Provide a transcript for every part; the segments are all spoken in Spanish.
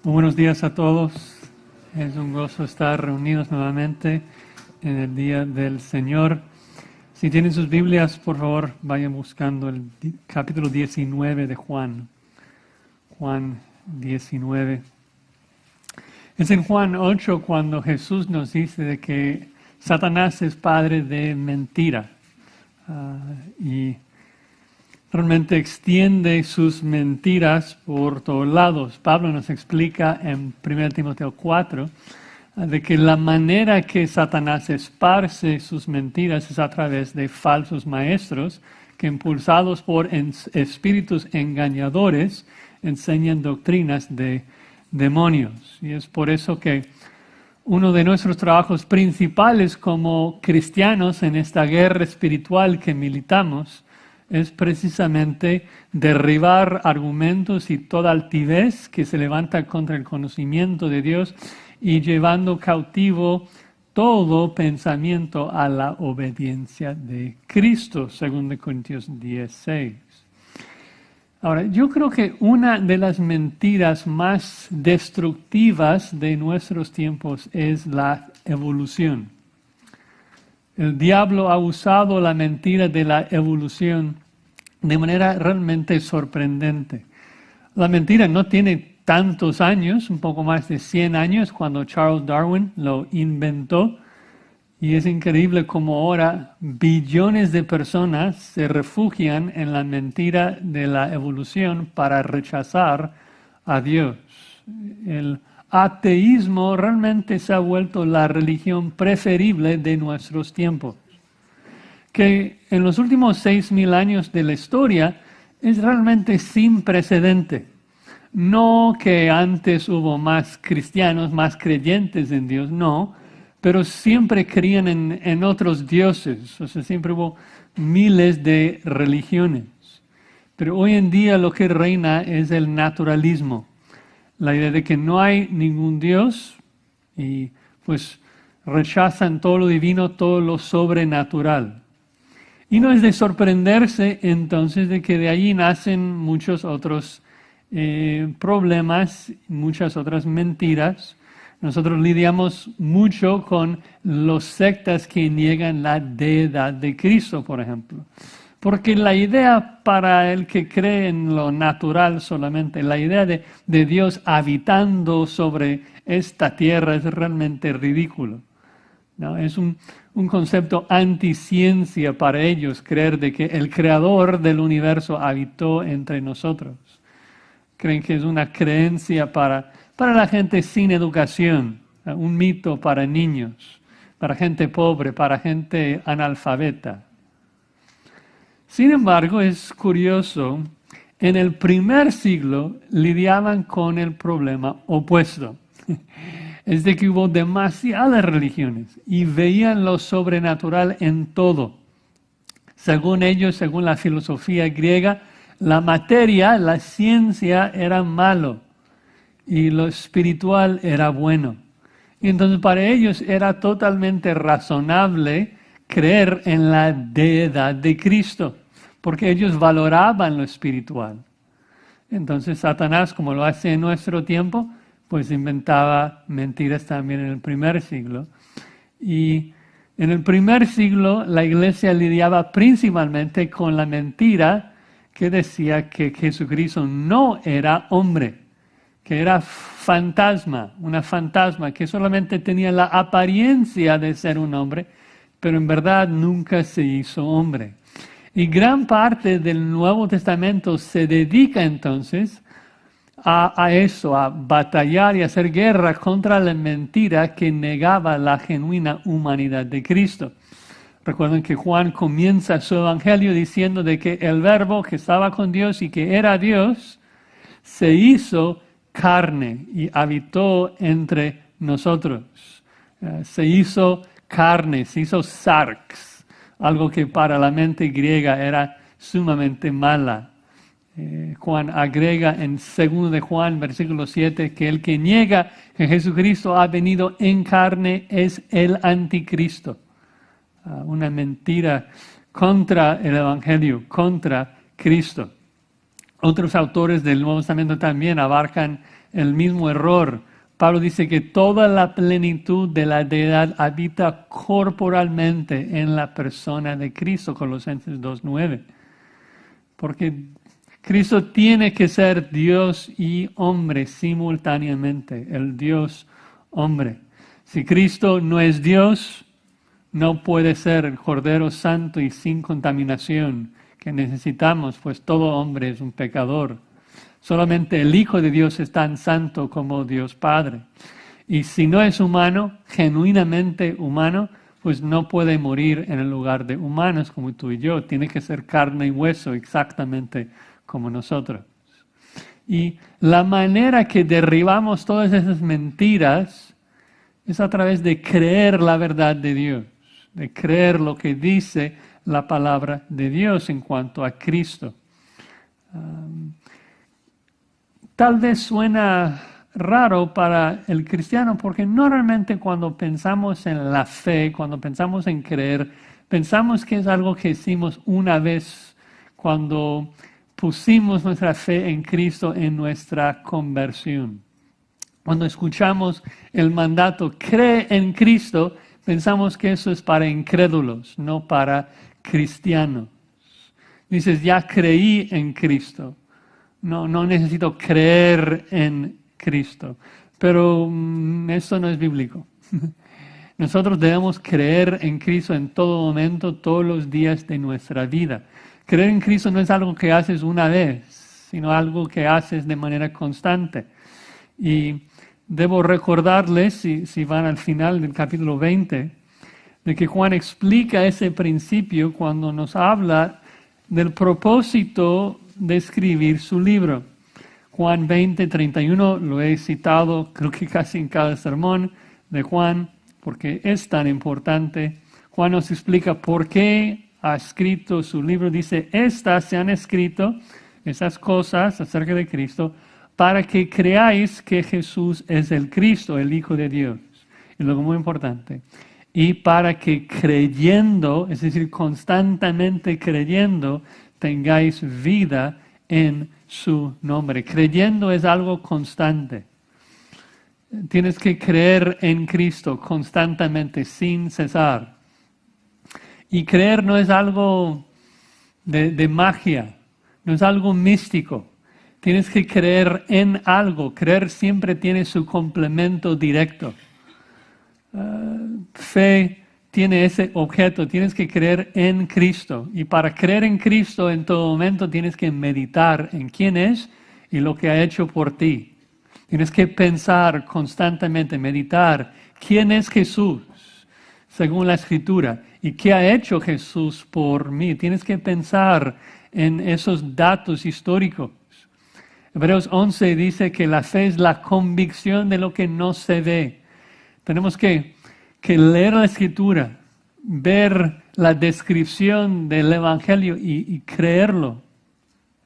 Muy buenos días a todos. Es un gozo estar reunidos nuevamente en el Día del Señor. Si tienen sus Biblias, por favor, vayan buscando el capítulo 19 de Juan. Juan 19. Es en Juan 8 cuando Jesús nos dice de que Satanás es padre de mentira. Y realmente extiende sus mentiras por todos lados. Pablo nos explica en 1 Timoteo 4 de que la manera que Satanás esparce sus mentiras es a través de falsos maestros que, impulsados por espíritus engañadores, enseñan doctrinas de demonios. Y es por eso que uno de nuestros trabajos principales como cristianos en esta guerra espiritual que militamos es precisamente derribar argumentos y toda altivez que se levanta contra el conocimiento de Dios y llevando cautivo todo pensamiento a la obediencia de Cristo, según de Corintios 10:6. Ahora, yo creo que una de las mentiras más destructivas de nuestros tiempos es la evolución. El diablo ha usado la mentira de la evolución de manera realmente sorprendente. La mentira no tiene tantos años, un poco más de 100 años, cuando Charles Darwin lo inventó. Y es increíble cómo ahora billones de personas se refugian en la mentira de la evolución para rechazar a Dios. El ateísmo realmente se ha vuelto la religión preferible de nuestros tiempos, que en los últimos 6,000 años de la historia es realmente sin precedente. No que antes hubo más cristianos, más creyentes en Dios, no, pero siempre creían en otros dioses, o sea, siempre hubo miles de religiones. Pero hoy en día lo que reina es el naturalismo. La idea de que no hay ningún Dios y pues rechazan todo lo divino, todo lo sobrenatural. Y no es de sorprenderse entonces de que de allí nacen muchos otros problemas, muchas otras mentiras. Nosotros lidiamos mucho con los sectas que niegan la deidad de Cristo, por ejemplo. Porque la idea para el que cree en lo natural solamente, la idea de Dios habitando sobre esta tierra es realmente ridículo, ¿no? Es un concepto anticiencia para ellos creer de que el creador del universo habitó entre nosotros. Creen que es una creencia para la gente sin educación, un mito para niños, para gente pobre, para gente analfabeta. Sin embargo, es curioso, en el primer siglo lidiaban con el problema opuesto. Es de que hubo demasiadas religiones y veían lo sobrenatural en todo. Según ellos, según la filosofía griega, la materia, la ciencia era malo y lo espiritual era bueno. Y entonces para ellos era totalmente razonable creer en la deidad de Cristo, porque ellos valoraban lo espiritual. Entonces Satanás, como lo hace en nuestro tiempo, pues inventaba mentiras también en el primer siglo. Y en el primer siglo la iglesia lidiaba principalmente con la mentira que decía que Jesucristo no era hombre, que era fantasma, una fantasma que solamente tenía la apariencia de ser un hombre, pero en verdad nunca se hizo hombre. Y gran parte del Nuevo Testamento se dedica entonces a eso, a batallar y hacer guerra contra la mentira que negaba la genuina humanidad de Cristo. Recuerden que Juan comienza su evangelio diciendo de que el Verbo que estaba con Dios y que era Dios, se hizo carne y habitó entre nosotros. Se hizo carne, se hizo sarx, algo que para la mente griega era sumamente mala. Juan agrega en 2 de Juan, versículo 7, que el que niega que Jesucristo ha venido en carne es el anticristo. Una mentira contra el Evangelio, contra Cristo. Otros autores del Nuevo Testamento también abarcan el mismo error. Pablo dice que toda la plenitud de la deidad habita corporalmente en la persona de Cristo, Colosenses 2:9. Porque Cristo tiene que ser Dios y hombre simultáneamente, el Dios hombre. Si Cristo no es Dios, no puede ser el Cordero Santo y sin contaminación que necesitamos, pues todo hombre es un pecador. Solamente el Hijo de Dios es tan santo como Dios Padre. Y si no es humano, genuinamente humano, pues no puede morir en el lugar de humanos como tú y yo. Tiene que ser carne y hueso exactamente como nosotros. Y la manera que derribamos todas esas mentiras es a través de creer la verdad de Dios, de creer lo que dice la palabra de Dios en cuanto a Cristo. Tal vez suena raro para el cristiano porque normalmente cuando pensamos en la fe, cuando pensamos en creer, pensamos que es algo que hicimos una vez cuando pusimos nuestra fe en Cristo en nuestra conversión. Cuando escuchamos el mandato, cree en Cristo, pensamos que eso es para incrédulos, no para cristianos. Dices, ya creí en Cristo. No necesito creer en Cristo. Pero eso no es bíblico. Nosotros debemos creer en Cristo en todo momento, todos los días de nuestra vida. Creer en Cristo no es algo que haces una vez, sino algo que haces de manera constante. Y debo recordarles, si van al final del capítulo 20, de que Juan explica ese principio cuando nos habla del propósito de escribir su libro. Juan 20:31 lo he citado creo que casi en cada sermón de Juan, porque es tan importante. Juan nos explica por qué ha escrito su libro. Dice, estas se han escrito, esas cosas acerca de Cristo, para que creáis que Jesús es el Cristo, el Hijo de Dios. Y luego muy importante, y para que creyendo, es decir, constantemente creyendo, tengáis vida en su nombre. Creyendo es algo constante. Tienes que creer en Cristo constantemente, sin cesar. Y creer no es algo de magia, no es algo místico. Tienes que creer en algo. Creer siempre tiene su complemento directo. Fe tiene ese objeto. Tienes que creer en Cristo. Y para creer en Cristo en todo momento tienes que meditar en quién es y lo que ha hecho por ti. Tienes que pensar constantemente, meditar quién es Jesús según la Escritura y qué ha hecho Jesús por mí. Tienes que pensar en esos datos históricos. Hebreos 11 dice que la fe es la convicción de lo que no se ve. Tenemos que leer la Escritura, ver la descripción del Evangelio y creerlo,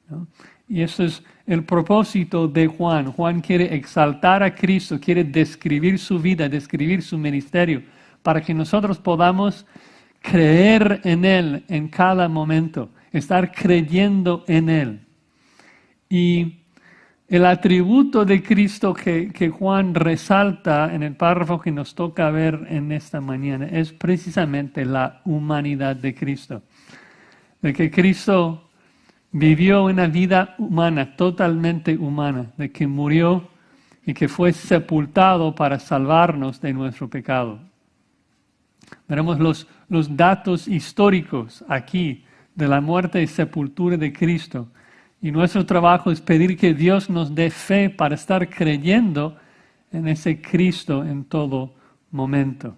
¿no? Y eso es el propósito de Juan. Juan quiere exaltar a Cristo, quiere describir su vida, describir su ministerio, para que nosotros podamos creer en Él en cada momento, estar creyendo en Él. Y el atributo de Cristo que Juan resalta en el párrafo que nos toca ver en esta mañana es precisamente la humanidad de Cristo. De que Cristo vivió una vida humana, totalmente humana, de que murió y que fue sepultado para salvarnos de nuestro pecado. Veremos los datos históricos aquí de la muerte y sepultura de Cristo. Y nuestro trabajo es pedir que Dios nos dé fe para estar creyendo en ese Cristo en todo momento.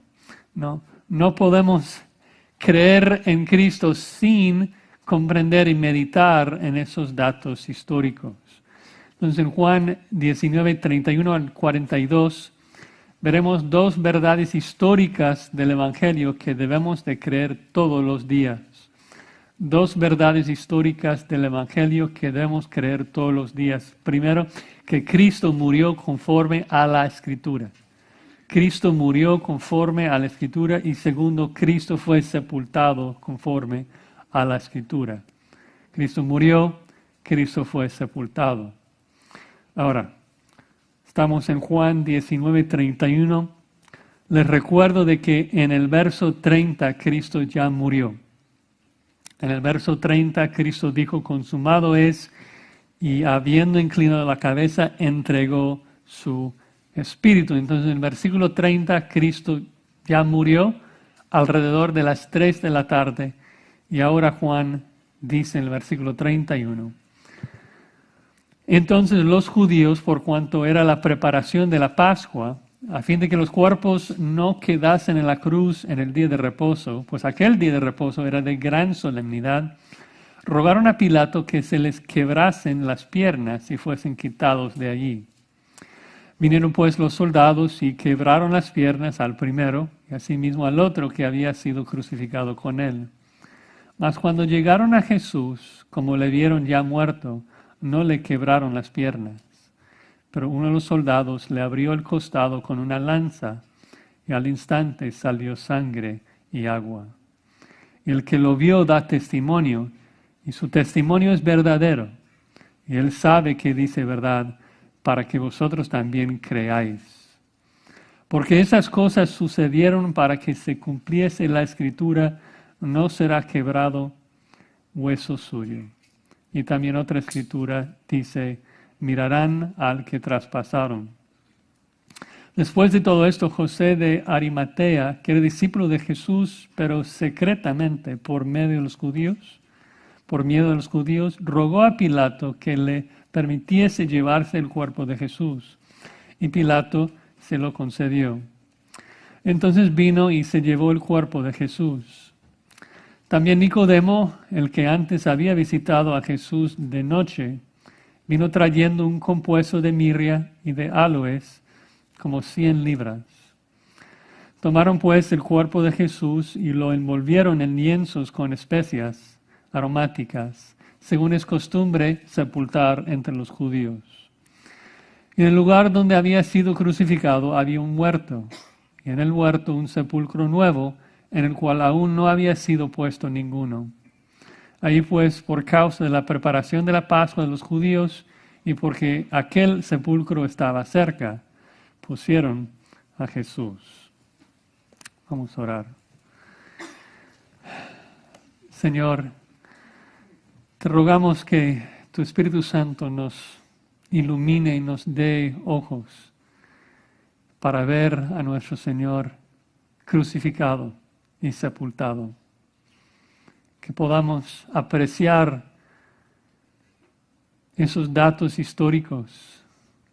No podemos creer en Cristo sin comprender y meditar en esos datos históricos. Entonces en Juan 19, 31 al 42, veremos dos verdades históricas del Evangelio que debemos de creer todos los días. Dos verdades históricas del Evangelio que debemos creer todos los días. Primero, que Cristo murió conforme a la Escritura. Cristo murió conforme a la Escritura. Y segundo, Cristo fue sepultado conforme a la Escritura. Cristo murió, Cristo fue sepultado. Ahora, Estamos en Juan 19:31. Les recuerdo de que en el verso 30 Cristo ya murió. En el verso 30 Cristo dijo, consumado es, y habiendo inclinado la cabeza, entregó su espíritu. Entonces en el versículo 30 Cristo ya murió alrededor de las 3 de la tarde. Y ahora Juan dice en el versículo 31. Entonces los judíos, por cuanto era la preparación de la Pascua, a fin de que los cuerpos no quedasen en la cruz en el día de reposo, pues aquel día de reposo era de gran solemnidad, rogaron a Pilato que se les quebrasen las piernas y fuesen quitados de allí. Vinieron pues los soldados y quebraron las piernas al primero y asimismo al otro que había sido crucificado con él. Mas cuando llegaron a Jesús, como le vieron ya muerto, no le quebraron las piernas. Pero uno de los soldados le abrió el costado con una lanza y al instante salió sangre y agua. Y el que lo vio da testimonio y su testimonio es verdadero. Y él sabe que dice verdad para que vosotros también creáis. Porque esas cosas sucedieron para que se cumpliese la escritura, no será quebrado hueso suyo. Y también otra escritura dice, mirarán al que traspasaron. Después de todo esto, José de Arimatea, que era discípulo de Jesús, pero secretamente por miedo de los judíos, rogó a Pilato que le permitiese llevarse el cuerpo de Jesús. Y Pilato se lo concedió. Entonces vino y se llevó el cuerpo de Jesús. También Nicodemo, el que antes había visitado a Jesús de noche, vino trayendo un compuesto de mirra y de aloes, como 100 libras. Tomaron pues el cuerpo de Jesús y lo envolvieron en lienzos con especias aromáticas, según es costumbre sepultar entre los judíos. En el lugar donde había sido crucificado había un huerto, y en el huerto un sepulcro nuevo, en el cual aún no había sido puesto ninguno. Allí pues, por causa de la preparación de la Pascua de los judíos, y porque aquel sepulcro estaba cerca, pusieron a Jesús. Vamos a orar. Señor, te rogamos que tu Espíritu Santo nos ilumine y nos dé ojos para ver a nuestro Señor crucificado y sepultado. Que podamos apreciar esos datos históricos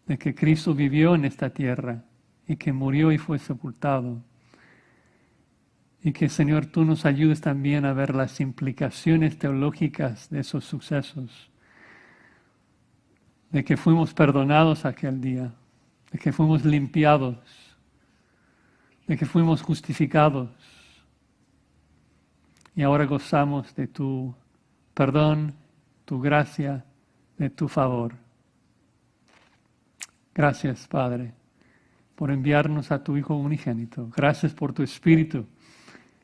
de que Cristo vivió en esta tierra y que murió y fue sepultado. Y que, Señor, tú nos ayudes también a ver las implicaciones teológicas de esos sucesos. De que fuimos perdonados aquel día, de que fuimos limpiados, de que fuimos justificados. Y ahora gozamos de tu perdón, tu gracia, de tu favor. Gracias, Padre, por enviarnos a tu Hijo unigénito. Gracias por tu Espíritu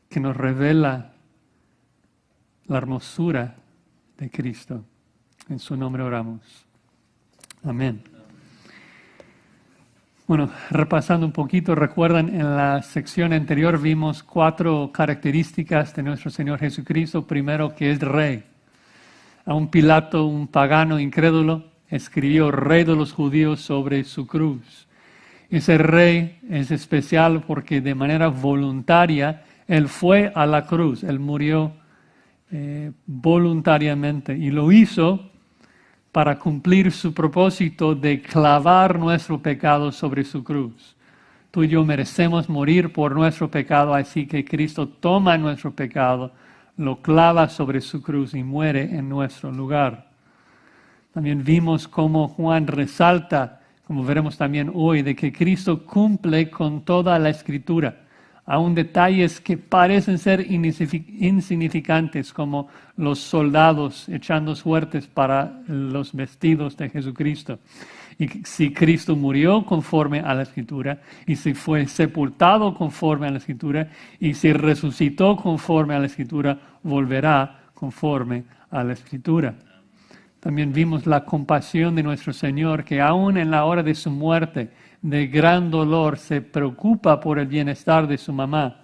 que nos revela la hermosura de Cristo. En su nombre oramos. Amén. Bueno, repasando un poquito, recuerdan en la sección anterior vimos 4 características de nuestro Señor Jesucristo. Primero, que es Rey. A un Pilato, un pagano incrédulo, escribió Rey de los judíos sobre su cruz. Ese Rey es especial porque de manera voluntaria Él fue a la cruz, Él murió voluntariamente y lo hizo para cumplir su propósito de clavar nuestro pecado sobre su cruz. Tú y yo merecemos morir por nuestro pecado, así que Cristo toma nuestro pecado, lo clava sobre su cruz y muere en nuestro lugar. También vimos cómo Juan resalta, como veremos también hoy, de que Cristo cumple con toda la Escritura, aún detalles que parecen ser insignificantes, como los soldados echando suertes para los vestidos de Jesucristo. Y si Cristo murió conforme a la Escritura, y si fue sepultado conforme a la Escritura, y si resucitó conforme a la Escritura, volverá conforme a la Escritura. También vimos la compasión de nuestro Señor, que aún en la hora de su muerte, de gran dolor, se preocupa por el bienestar de su mamá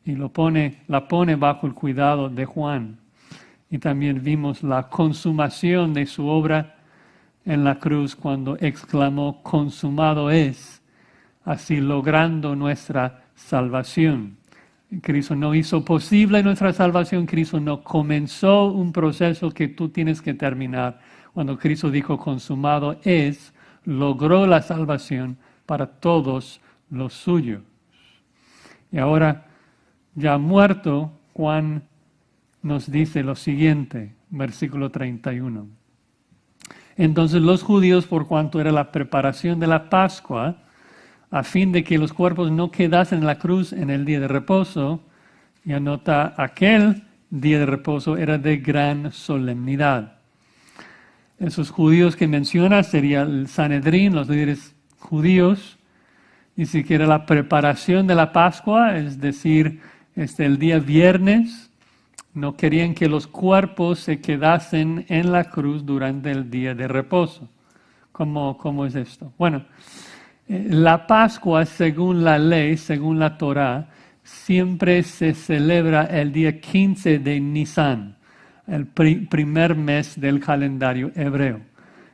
y la pone bajo el cuidado de Juan. Y también vimos la consumación de su obra en la cruz cuando exclamó, consumado es, así logrando nuestra salvación. Cristo no hizo posible nuestra salvación, Cristo no comenzó un proceso que tú tienes que terminar. Cuando Cristo dijo consumado es, logró la salvación para todos los suyos. Y ahora, ya muerto, Juan nos dice lo siguiente, versículo 31. Entonces los judíos, por cuanto era la preparación de la Pascua, a fin de que los cuerpos no quedasen en la cruz en el día de reposo, y anota, aquel día de reposo era de gran solemnidad. Esos judíos que menciona sería el Sanedrín, los líderes judíos, dice que era la preparación de la Pascua, es decir, el día viernes, no querían que los cuerpos se quedasen en la cruz durante el día de reposo. ¿Cómo es esto? Bueno, la Pascua, según la ley, según la Torá, siempre se celebra el día 15 de Nisan, el primer mes del calendario hebreo.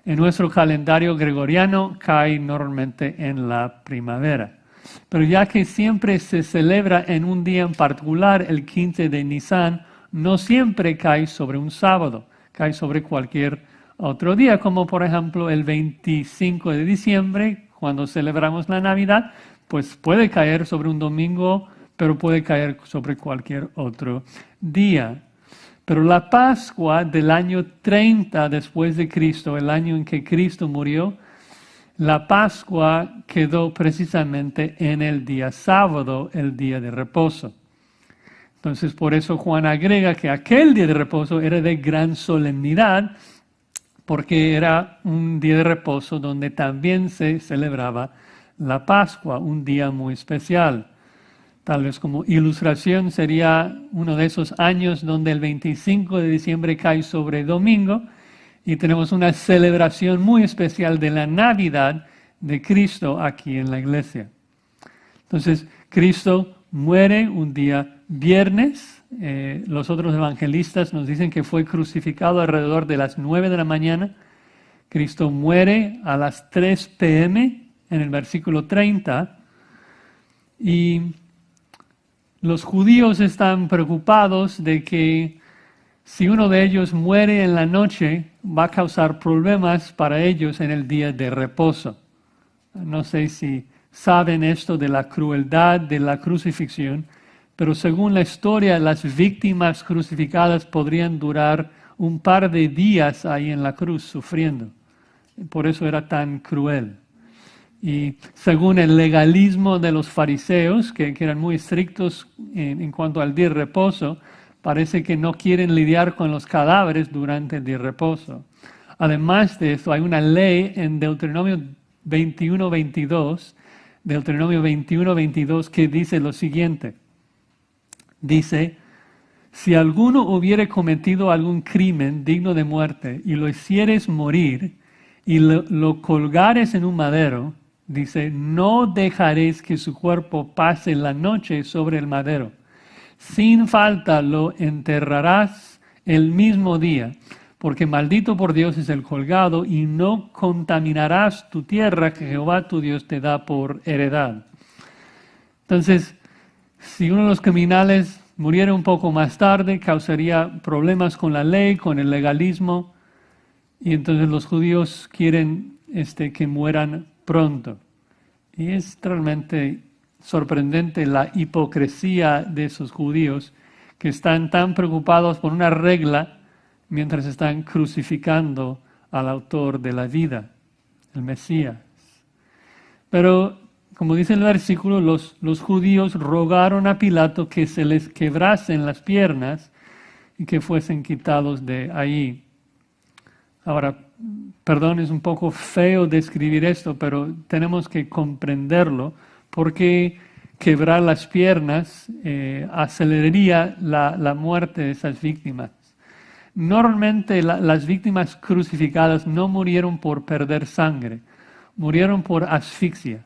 En nuestro calendario gregoriano cae normalmente en la primavera. Pero ya que siempre se celebra en un día en particular, el 15 de Nisan, no siempre cae sobre un sábado, cae sobre cualquier otro día, como por ejemplo el 25 de diciembre, cuando celebramos la Navidad, pues puede caer sobre un domingo, pero puede caer sobre cualquier otro día. Pero la Pascua del año 30 después de Cristo, el año en que Cristo murió, la Pascua quedó precisamente en el día sábado, el día de reposo. Entonces, por eso Juan agrega que aquel día de reposo era de gran solemnidad, porque era un día de reposo donde también se celebraba la Pascua, un día muy especial. Tal vez como ilustración sería uno de esos años donde el 25 de diciembre cae sobre domingo y tenemos una celebración muy especial de la Navidad de Cristo aquí en la iglesia. Entonces, Cristo muere un día viernes. Los otros evangelistas nos dicen que fue crucificado alrededor de las 9 de la mañana. Cristo muere a las 3 p.m. en el versículo 30. Y los judíos están preocupados de que si uno de ellos muere en la noche, va a causar problemas para ellos en el día de reposo. No sé si saben esto de la crueldad de la crucifixión, pero según la historia, las víctimas crucificadas podrían durar un par de días ahí en la cruz sufriendo. Por eso era tan cruel. Y según el legalismo de los fariseos, que eran muy estrictos en cuanto al día de reposo, parece que no quieren lidiar con los cadáveres durante el día de reposo. Además de esto, hay una ley en Deuteronomio 21:22, que dice lo siguiente. Dice, si alguno hubiere cometido algún crimen digno de muerte y lo hicieres morir y lo colgares en un madero, dice, no dejaréis que su cuerpo pase la noche sobre el madero. Sin falta lo enterrarás el mismo día, porque maldito por Dios es el colgado, y no contaminarás tu tierra que Jehová tu Dios te da por heredad. Entonces, si uno de los criminales muriera un poco más tarde, causaría problemas con la ley, con el legalismo, y entonces los judíos quieren que mueran pronto. Y es realmente sorprendente la hipocresía de esos judíos que están tan preocupados por una regla mientras están crucificando al autor de la vida, el Mesías. Pero, como dice el versículo, los judíos rogaron a Pilato que se les quebrasen las piernas y que fuesen quitados de ahí. Ahora, perdón, es un poco feo describir esto, pero tenemos que comprenderlo, porque quebrar las piernas aceleraría la muerte de esas víctimas. Normalmente las víctimas crucificadas no murieron por perder sangre, murieron por asfixia.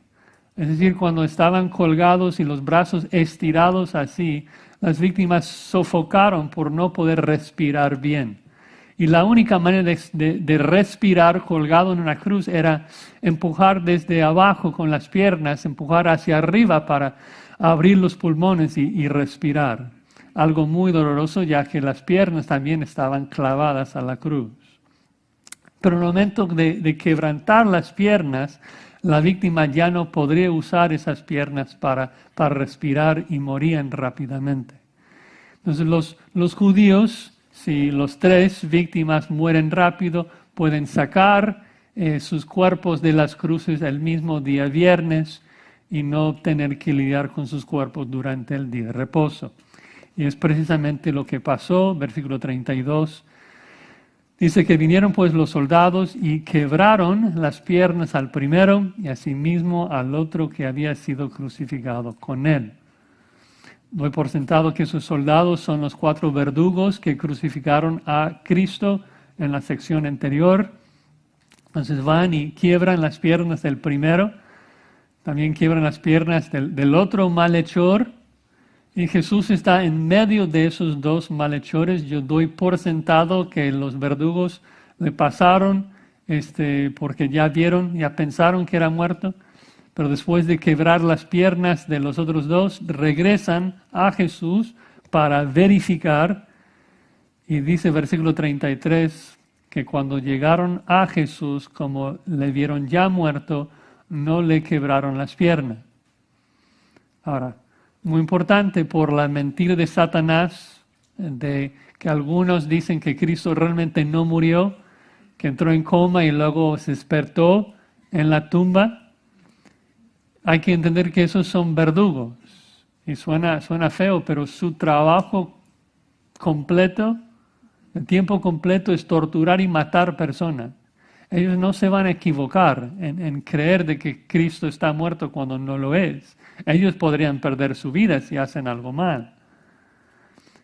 Es decir, cuando estaban colgados y los brazos estirados así, las víctimas sofocaron por no poder respirar bien. Y la única manera de respirar colgado en una cruz era empujar desde abajo con las piernas, empujar hacia arriba para abrir los pulmones y respirar. Algo muy doloroso, ya que las piernas también estaban clavadas a la cruz. Pero en el momento de quebrantar las piernas, la víctima ya no podría usar esas piernas para respirar y morían rápidamente. Entonces los judíos, si los 3 víctimas mueren rápido, pueden sacar sus cuerpos de las cruces el mismo día viernes y no tener que lidiar con sus cuerpos durante el día de reposo. Y es precisamente lo que pasó, versículo 32. Dice que vinieron pues los soldados y quebraron las piernas al primero y asimismo al otro que había sido crucificado con él. Doy por sentado que esos soldados son los 4 verdugos que crucificaron a Cristo en la sección anterior. Entonces van y quiebran las piernas del primero, también quiebran las piernas del otro malhechor. Y Jesús está en medio de esos 2 malhechores. Yo doy por sentado que los verdugos le pasaron porque ya pensaron que era muerto. Pero después de quebrar las piernas de los otros 2, regresan a Jesús para verificar. Y dice versículo 33 que cuando llegaron a Jesús, como le vieron ya muerto, no le quebraron las piernas. Ahora, muy importante por la mentira de Satanás, de que algunos dicen que Cristo realmente no murió, que entró en coma y luego se despertó en la tumba. Hay que entender que esos son verdugos. Y suena feo, pero su trabajo completo, el tiempo completo es torturar y matar personas. Ellos no se van a equivocar en creer de que Cristo está muerto cuando no lo es. Ellos podrían perder su vida si hacen algo mal.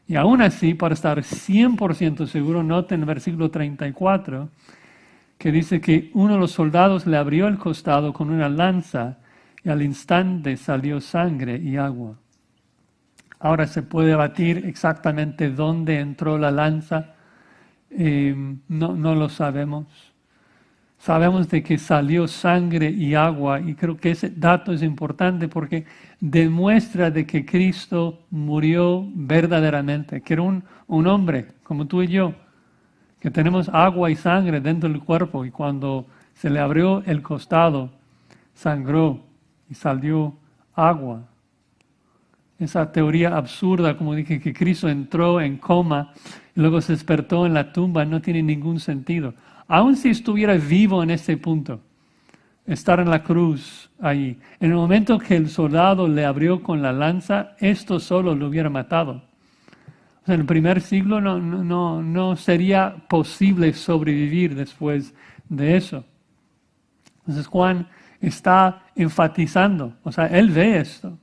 Y aún así, para estar 100% seguro, noten el versículo 34, que dice que uno de los soldados le abrió el costado con una lanza y al instante salió sangre y agua. Ahora se puede debatir exactamente dónde entró la lanza. No lo sabemos. Sabemos de que salió sangre y agua y creo que ese dato es importante porque demuestra de que Cristo murió verdaderamente, que era un hombre como tú y yo, que tenemos agua y sangre dentro del cuerpo y cuando se le abrió el costado, sangró y salió agua. Esa teoría absurda, como dije, que Cristo entró en coma y luego se despertó en la tumba, no tiene ningún sentido. Aun si estuviera vivo en ese punto, estar en la cruz ahí, en el momento que el soldado le abrió con la lanza, esto solo lo hubiera matado. O sea, en el primer siglo no sería posible sobrevivir después de eso. Entonces Juan está enfatizando, o sea, él ve esto,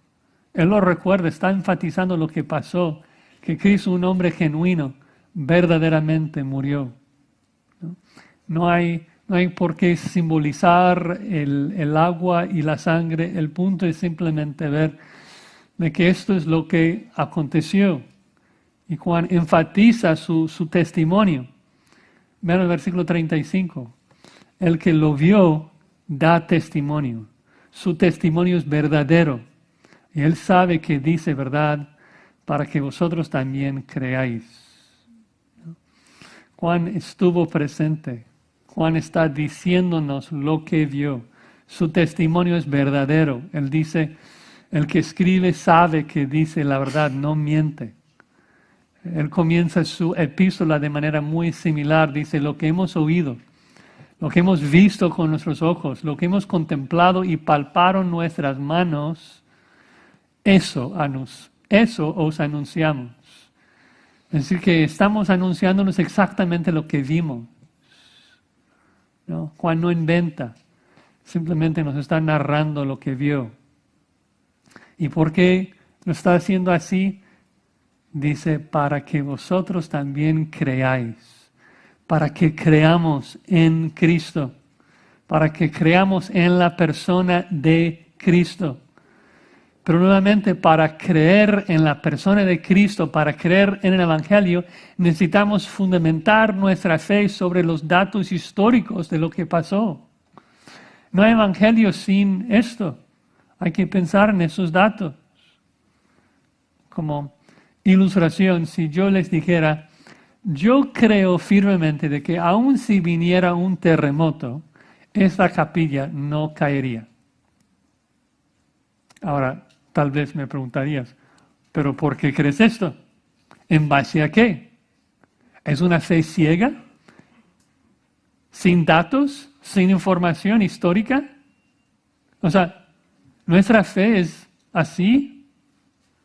él lo recuerda, está enfatizando lo que pasó, que Cristo, un hombre genuino, verdaderamente murió. No hay por qué simbolizar el agua y la sangre. El punto es simplemente ver de que esto es lo que aconteció. Y Juan enfatiza su testimonio. Vean el versículo 35. El que lo vio da testimonio. Su testimonio es verdadero. Y él sabe que dice verdad para que vosotros también creáis. Juan estuvo presente. Juan está diciéndonos lo que vio. Su testimonio es verdadero. Él dice, el que escribe sabe que dice la verdad, no miente. Él comienza su epístola de manera muy similar. Dice, lo que hemos oído, lo que hemos visto con nuestros ojos, lo que hemos contemplado y palparon nuestras manos, eso os anunciamos. Es decir, que estamos anunciándonos exactamente lo que vimos. ¿No? Juan no inventa, simplemente nos está narrando lo que vio. ¿Y por qué lo está haciendo así? Dice, para que vosotros también creáis, para que creamos en Cristo, para que creamos en la persona de Cristo. Pero nuevamente, para creer en la persona de Cristo, para creer en el Evangelio, necesitamos fundamentar nuestra fe sobre los datos históricos de lo que pasó. No hay Evangelio sin esto. Hay que pensar en esos datos. Como ilustración, si yo les dijera, yo creo firmemente de que aun si viniera un terremoto, esta capilla no caería. Ahora, tal vez me preguntarías, ¿pero por qué crees esto? ¿En base a qué? ¿Es una fe ciega? ¿Sin datos? ¿Sin información histórica? O sea, ¿nuestra fe es así?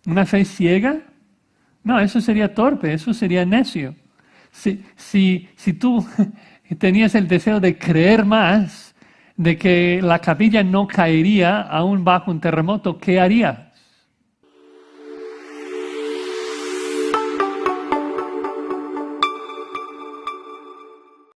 ¿Una fe ciega? No, eso sería torpe, eso sería necio. Si tú tenías el deseo de creer más, de que la capilla no caería aún bajo un terremoto, ¿qué harías?